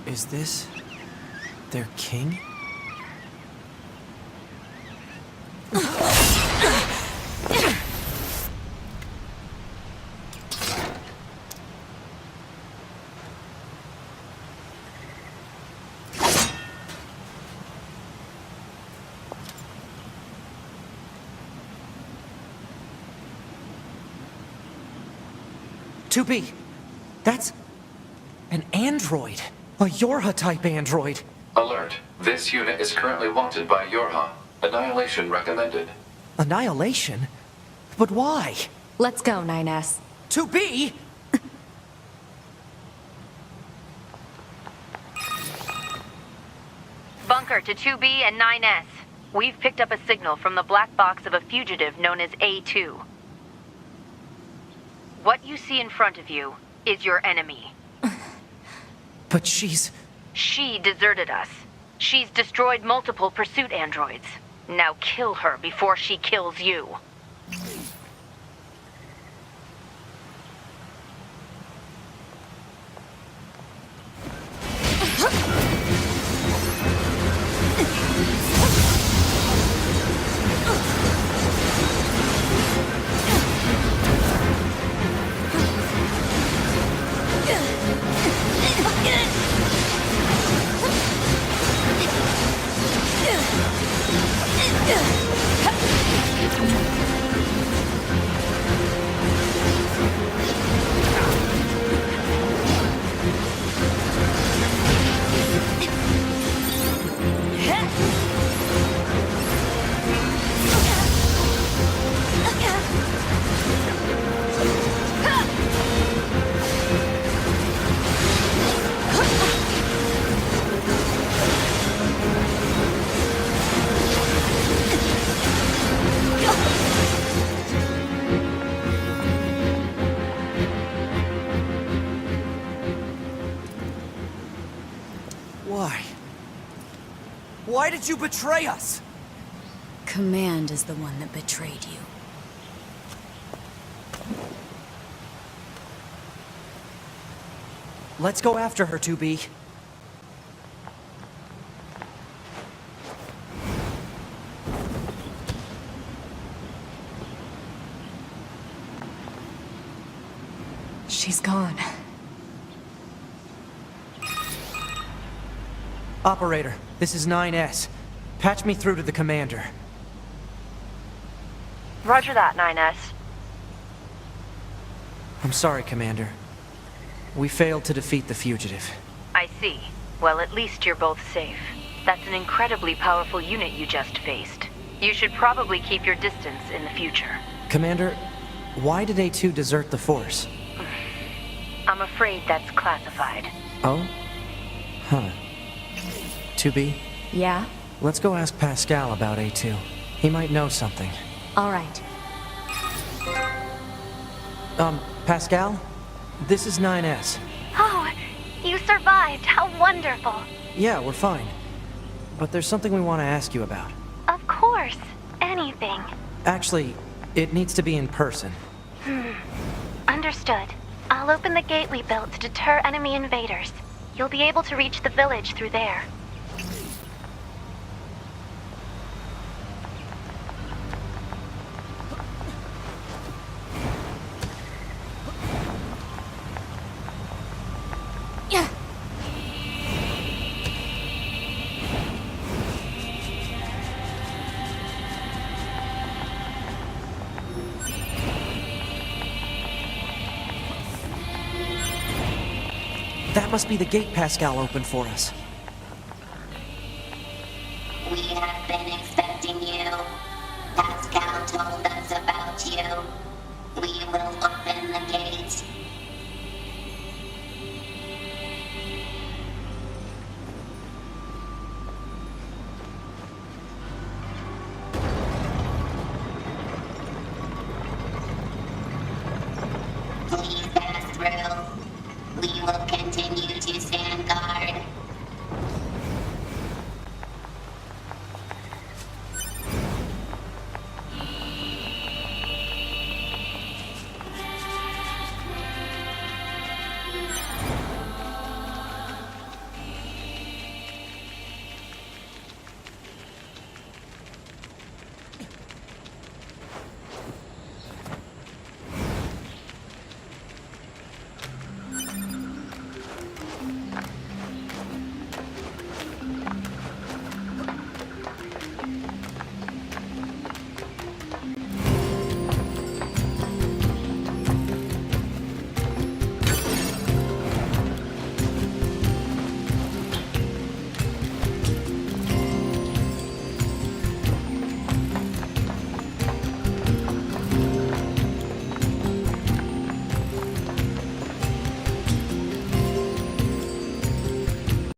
Is this their king? Tupi, that's an android. A Yorha-type android. Alert. This unit is currently wanted by Yorha. Annihilation recommended. Annihilation? But why? Let's go, 9S. Tupi! Bunker to 2B and 9S. We've picked up a signal from the black box of a fugitive known as A2. What you see in front of you is your enemy. But she's... She deserted us. She's destroyed multiple pursuit androids. Now kill her before she kills you. Why? Why did you betray us? Command is the one that betrayed you. Let's go after her, 2B. She's gone. Operator, this is 9S. Patch me through to the commander. Roger that, 9S. I'm sorry, Commander. We failed to defeat the fugitive. I see. Well, at least you're both safe. That's an incredibly powerful unit you just faced. You should probably keep your distance in the future. Commander, why did A2 desert the Force? I'm afraid that's classified. Oh? Huh. 2B, Yeah? let's go ask Pascal about A2. He might know something. All right. Pascal? This is 9S. Oh, you survived. How wonderful. Yeah, we're fine. But there's something we want to ask you about. Of course. Anything. Actually, it needs to be in person. Understood. I'll open the gate we built to deter enemy invaders. You'll be able to reach the village through there. Yeah. That must be the gate Pascal opened for us. We have been expecting you. Pascal told us about you. We will open the gate.